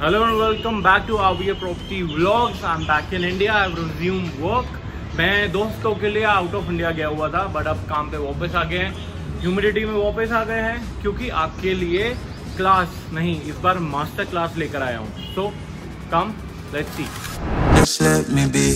Hello and welcome back to RVA Property Vlogs. I'm back in India. I've resumed work. मैं दोस्तों के लिए out of India गया हुआ था, बट अब काम पे वापस आ गए हैं, ह्यूमिडिटी में वापस आ गए हैं, क्योंकि आपके लिए क्लास नहीं, इस बार मास्टर क्लास लेकर आया हूँ. So come let's see. Just let me be.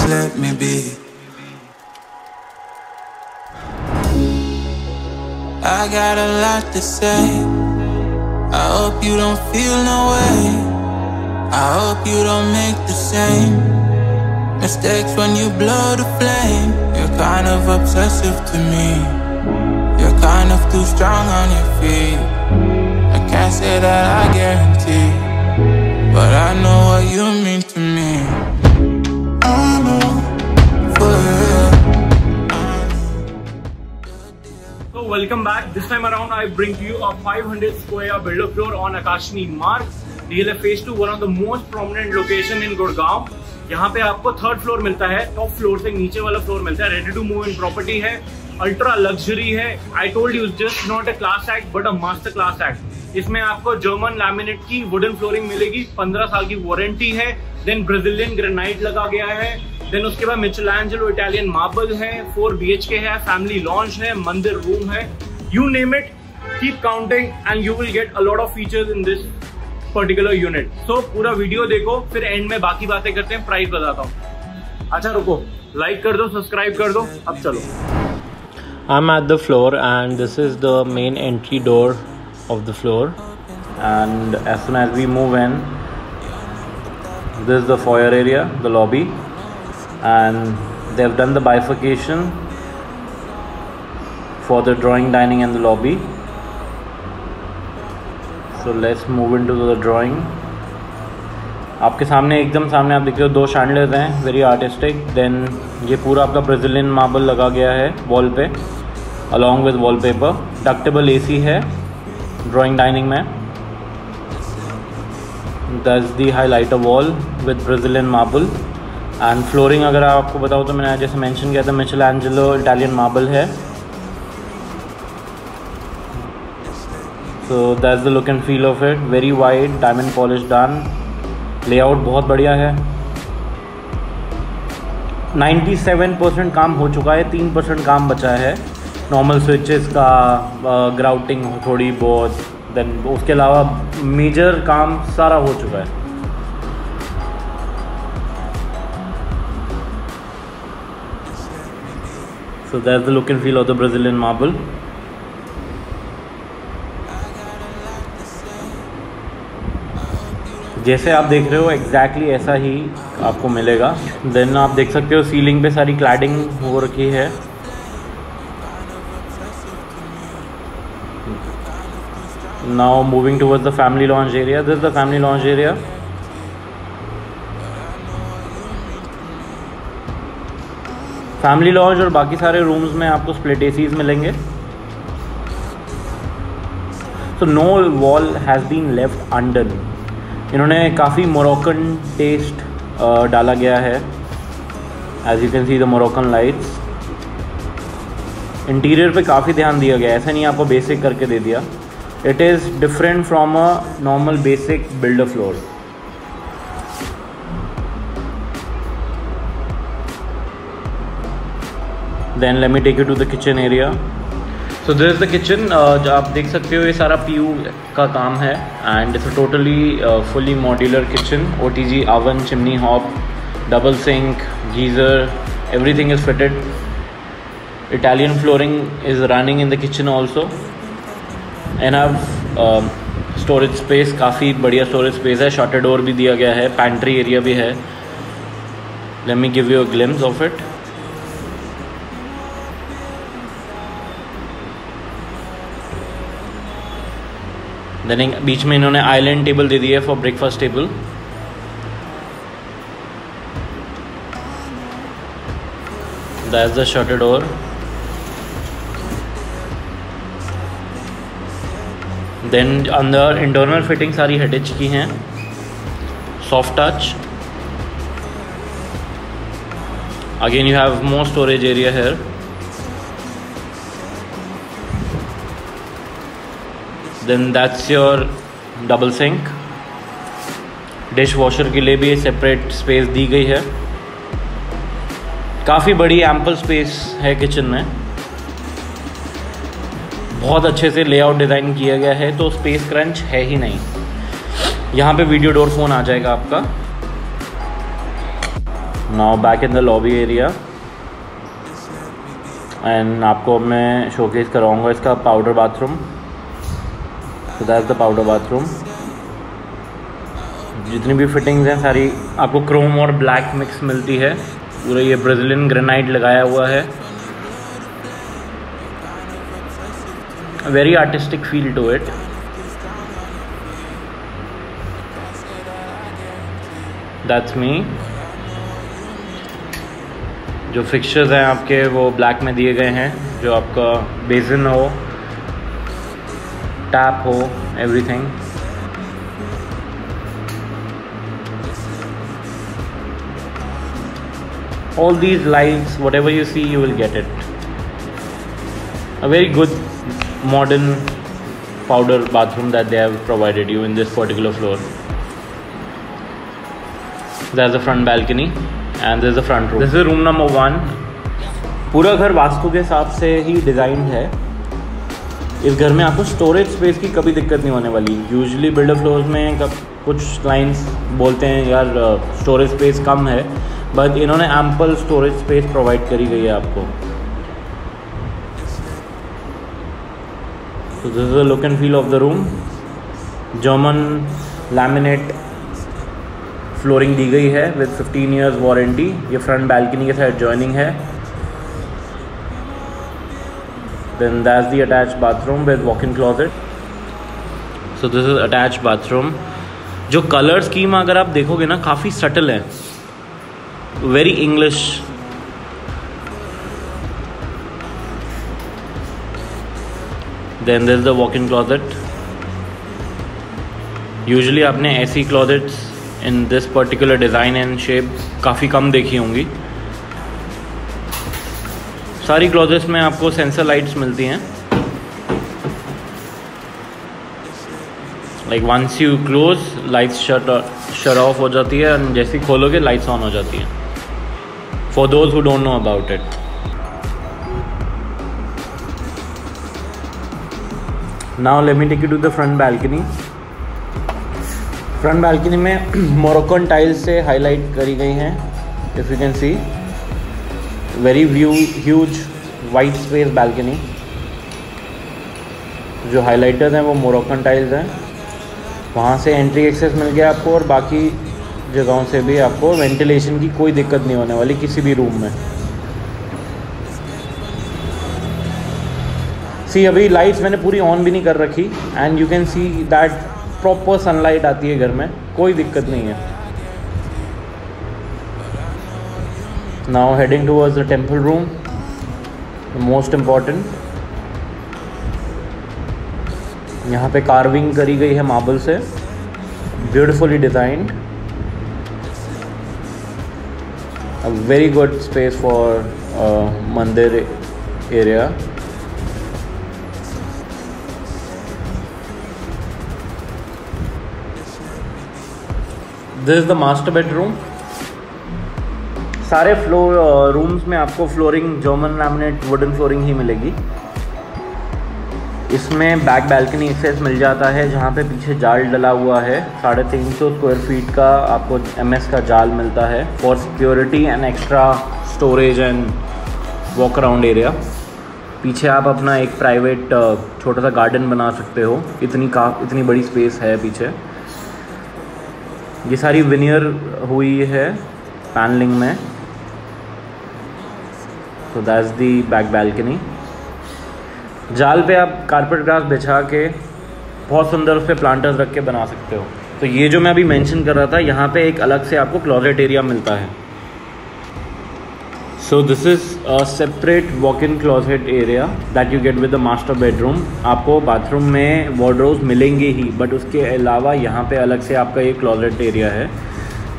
Let me be. I got a lot to say. I hope you don't feel no way. I hope you don't make the same mistakes when you blow the flame. You're kind of obsessive to me. You're kind of too strong on your feet. I can't say that I guarantee, but I know what you mean to me. So welcome back. This time around I bring to you a 500 square builder floor on Akashni Marg. DLF Phase 2, one of the most prominent location in Gurgaon. यहाँ पे आपको third floor मिलता है, top floor से नीचे वाला floor मिलता है. Ready to move in property है, अल्ट्रा लग्जरी है. I told you just not a class act but a master class act. इसमें आपको जर्मन लैमिनेट की वुडन फ्लोरिंग मिलेगी, 15 साल की वारंटी है. देन ब्राजीलियन ग्रेनाइट लगा गया है. देन उसके बाद मिचेलैंजेलो इटालियन मार्बल है, 4 BHK है, फैमिली लॉन्च है, मंदिर रूम है. You name it, keep counting and you will get a lot of features in this particular unit. So पूरा वीडियो देखो, फिर एंड में बाकी बातें करते हैं, प्राइस बताता हूँ. अच्छा रुको, लाइक कर दो, सब्सक्राइब कर दो. अब चलो. I'm at the floor and this is the main entry door of the floor, and as soon as we move in, this is the foyer area, the lobby, and they've done the bifurcation for the drawing, dining and the lobby. So let's move into the drawing. आपके सामने एकदम सामने आप देख रहे हो 2 शैंडलर्स हैं, very artistic. Then ये पूरा आपका ब्राजीलियन मार्बल लगा गया है वॉल पे, along with wallpaper. Ductable AC है ड्राइंग डाइनिंग में. That's the highlighter wall with Brazilian marble. And flooring अगर आपको बताऊँ तो मैंने जैसे मेंशन किया था, मिचेलैंजेलो इटालियन मार्बल है. So that's the look and feel of it. Very wide diamond polish done. Layout बहुत बढ़िया है. 97% काम हो चुका है, 3% काम बचा है. नॉर्मल स्विचेस का ग्राउटिंग थोड़ी बहुत, देन उसके अलावा मेजर काम सारा हो चुका है. So that's the look and feel of the Brazilian marble. जैसे आप देख रहे हो एग्जैक्टली ऐसा ही आपको मिलेगा. देन आप देख सकते हो सीलिंग पे सारी क्लैडिंग हो रखी है. Now moving towards the family lounge area. This is the family lounge area. Family lounge और बाकी सारे रूम्स में आपको स्प्लिट ACs मिलेंगे. So no wall has been left undone. इन्होंने काफ़ी मोरक्कन टेस्ट डाला गया है. As you can see the Moroccan lights. Interior पे काफ़ी ध्यान दिया गया है, ऐसा नहीं आपको बेसिक करके दे दिया. It is different from a normal basic builder floor. Then let me take you to the kitchen area. So this is the kitchen. जो आप देख सकते हो ये सारा PU का काम है, and it's a totally fully modular kitchen. OTG oven, chimney hob, double sink, geyser, everything is fitted. Italian flooring is running in the kitchen also. Enough storage space, काफ़ी बढ़िया storage space है. Shorter door भी दिया गया है, pantry area भी है. Let me give you a glimpse of it. Then बीच में इन्होंने आइलैंड टेबल दे दी है for breakfast table. That's the shutter door. Then अंदर इंटरनल फिटिंग सारी हिटिच की हैं, soft touch. Again you have more storage area here. Then that's your double sink. Dishwasher के लिए भी सेपरेट स्पेस दी गई है। काफ़ी बड़ी एम्पल स्पेस है किचन में, बहुत अच्छे से लेआउट डिज़ाइन किया गया है, तो स्पेस क्रंच है ही नहीं। यहाँ पे वीडियो डोर फोन आ जाएगा आपका। Now back in the lobby area, and आपको मैं शोकेस कराऊंगा इसका powder bathroom. So that's the powder bathroom. जितनी भी फिटिंग्स हैं सारी आपको क्रोम और ब्लैक मिक्स मिलती है। पूरा ये ब्राज़ीलियन ग्रेनाइट लगाया हुआ है, very artistic feel to it. That's me. जो फिक्चर्स हैं आपके वो ब्लैक में दिए गए हैं, जो आपका बेसिन हो, टैप हो, everything. All these lights, whatever you see, you will get it. A very good modern powder bathroom that they have provided you in this particular floor. There's the front balcony and there's the front room. This is room number 1. पूरा घर वास्तु के हिसाब से ही design है। इस घर में आपको स्टोरेज स्पेस की कभी दिक्कत नहीं होने वाली। यूजुअली बिल्डर फ्लोर्स में कुछ क्लाइंट्स बोलते हैं यार स्टोरेज स्पेस कम है, बट इन्होंने एम्पल स्टोरेज स्पेस प्रोवाइड करी गई है आपको। So this is the look and feel of the room. German laminate flooring दी गई है with 15 years वारंटी। ये फ्रंट बैल्कनी के साथ जॉइनिंग है। Then that's the attached bathroom with walk-in closet. So this is attached bathroom. जो colour scheme अगर आप देखोगे ना काफ़ी सटल है, very English. Then there is the walk-in closet. Usually आपने ऐसी closets in this particular design and shape काफ़ी कम देखी होंगी। सारी क्लोजेट्स में आपको सेंसर लाइट्स मिलती हैं। Like once you close lights shut off हो जाती है, और जैसे ही खोलोगे लाइट्स ऑन हो जाती हैं। For those who don't know about it. Now let me take you to the front balcony. Front balcony में मोरक्कन टाइल्स से हाईलाइट करी गई हैं। If you can see, very huge white space balcony. जो highlighters हैं वो Moroccan tiles हैं। वहाँ से एंट्री एक्सेस मिल गया आपको, और बाकी जगहों से भी आपको वेंटिलेशन की कोई दिक्कत नहीं होने वाली किसी भी रूम में। सी अभी लाइट्स मैंने पूरी ऑन भी नहीं कर रखी, and you can see that proper sunlight आती है घर में, कोई दिक्कत नहीं है। Now heading towards the temple room, the most important. यहाँ पे कार्विंग करी गई है मार्बल से, beautifully designed. A very good space for मंदिर area. This is the master bedroom. सारे रूम्स में आपको flooring German laminate wooden flooring ही मिलेगी। इसमें बैक बैल्कनी एक्सेस मिल जाता है, जहाँ पे पीछे जाल डला हुआ है। 350 स्क्वायर फीट का आपको MS का जाल मिलता है for security and extra storage and walk around area. पीछे आप अपना एक प्राइवेट छोटा सा गार्डन बना सकते हो, इतनी बड़ी स्पेस है पीछे। ये सारी विनियर हुई है पैनलिंग में। तो दैट्स दी बैक बैल्कनी। जाल पे आप कारपेट ग्रास बिछा के बहुत सुंदर उस पर प्लांटर्स रख के बना सकते हो। तो ये जो मैं अभी मेंशन कर रहा था, यहाँ पे एक अलग से आपको क्लोजेट एरिया मिलता है। So this is a separate walk-in closet area that you get with the master bedroom. आपको बाथरूम में वार्डरोब्स मिलेंगे ही, बट उसके अलावा यहाँ पे अलग से आपका ये क्लोजेट एरिया है.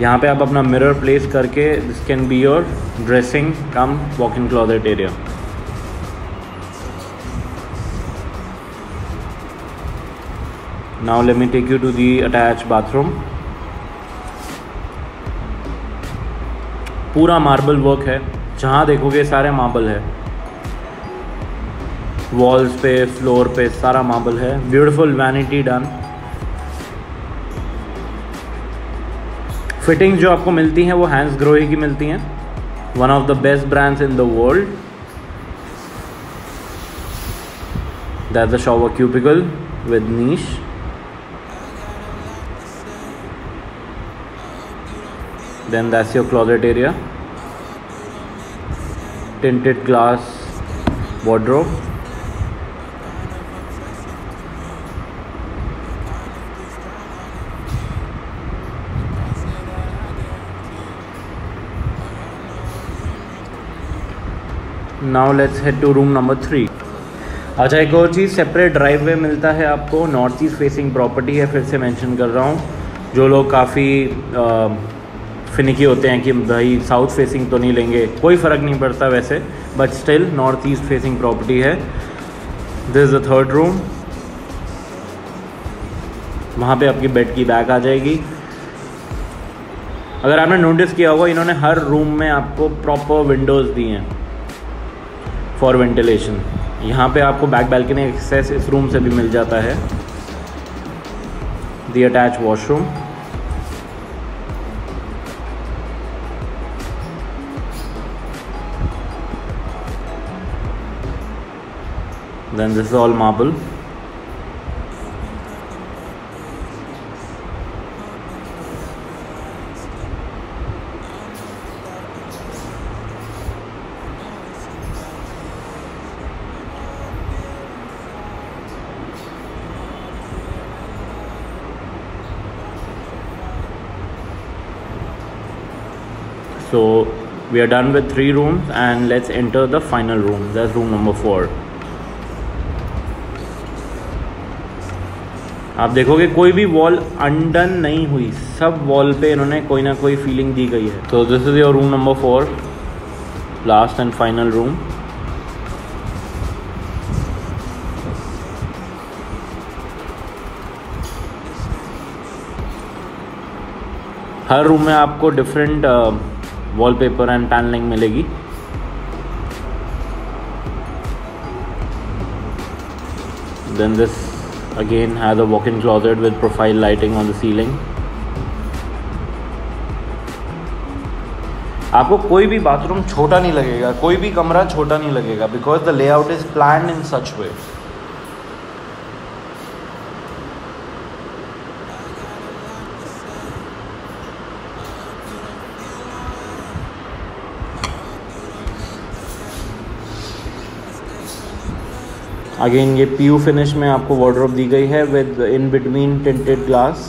यहाँ पे आप अपना मिरर प्लेस करके this can be your dressing come walk-in closet area. Now let me take you to the attached bathroom. पूरा मार्बल वर्क है, जहाँ देखोगे सारे मार्बल है. वॉल्स पे, फ्लोर पे सारा मार्बल है. Beautiful vanity done. फिटिंग जो आपको मिलती हैं वो हैंस ग्रोही की मिलती हैं, one of the best brands in the world. That's the shower cubicle with niche. Then that's your closet area. Tinted glass wardrobe. Now let's head to room number 3. अच्छा, एक और चीज़, सेपरेट ड्राइववे मिलता है आपको. North east facing property है, फिर से mention कर रहा हूँ. जो लोग काफ़ी फिनिकी होते हैं कि भाई साउथ फेसिंग तो नहीं लेंगे, कोई फ़र्क नहीं पड़ता वैसे, but still north east facing property है. This is the third room. वहाँ पे आपकी बेड की बैग आ जाएगी. अगर आपने नोटिस किया होगा, इन्होंने हर रूम में आपको प्रॉपर विंडोज़ दी हैं फॉर वेंटिलेशन. यहाँ पे आपको बैक बैल्कनी एक्सेस इस रूम से भी मिल जाता है. The attach washroom. Then this is all marble. So we are done with 3 rooms and let's enter the final room. That's room number 4. आप देखोगे कोई भी वॉल अनडन नहीं हुई, सब वॉल पे इन्होंने कोई ना कोई फीलिंग दी गई है. तो this is your room number 4, last and final room. हर रूम में आपको डिफरेंट वॉलपेपर एंड पैनलिंग मिलेगी. Then this again has a walk-in closet with profile lighting on the ceiling. आपको कोई भी बाथरूम छोटा नहीं लगेगा, कोई भी कमरा छोटा नहीं लगेगा, because the layout is planned in such way. Again ये पीयू फिनिश में आपको वार्डरोब दी गई है with in between tinted glass.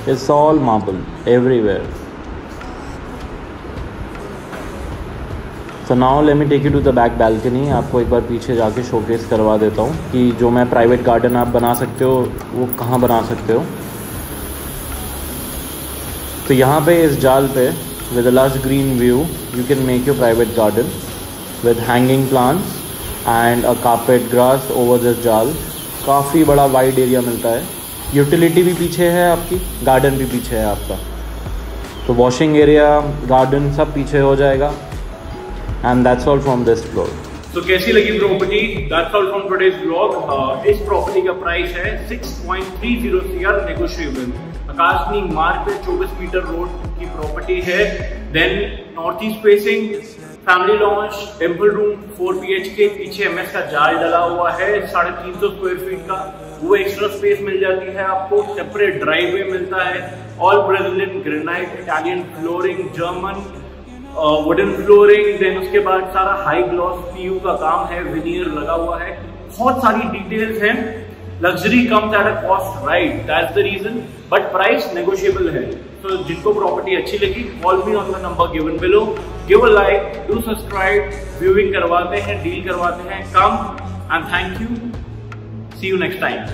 It's all marble everywhere. So now let me take you to the back balcony. आपको एक बार पीछे जाके शोकेस करवा देता हूँ कि जो मैं प्राइवेट गार्डन आप बना सकते हो वो कहाँ बना सकते हो. तो यहाँ पे इस जाल पे with a lush green view you can make your private garden with hanging plants and a carpet grass over this जाल. काफ़ी बड़ा वाइड एरिया मिलता है. यूटिलिटी भी पीछे है आपकी, गार्डन भी पीछे है आपका. तो वॉशिंग एरिया, गार्डन सब पीछे हो जाएगा. And that's all from this floor. तो कैसी लगी property? That's all from today's vlog. इस प्रॉपर्टी का प्राइस है 6.30 CR नेगोशिएबल. आकाशनी मार्ग पे 24 मीटर रोड की प्रॉपर्टी है. Then north east facing, family lounge, temple room, 4 BHK. पीछे MS का जाल डला हुआ है 350 स्क्वायर फीट का. वो एक्स्ट्रा स्पेस मिल जाती है आपको. सेपरेट ड्राइववे मिलता है. All Brazilian granite, Italian flooring, German wooden flooring. Then उसके बाद सारा हाई ग्लॉस PU का काम है, विनियर लगा हुआ है. बहुत सारी डिटेल्स हैं. Luxury comes at a cost, right? That's the reason. But price negotiable है। तो जिनको प्रॉपर्टी अच्छी लगी, call me on the number given below, give a like, do subscribe, viewing करवाते हैं, डील करवाते हैं, come and thank you, see you next time.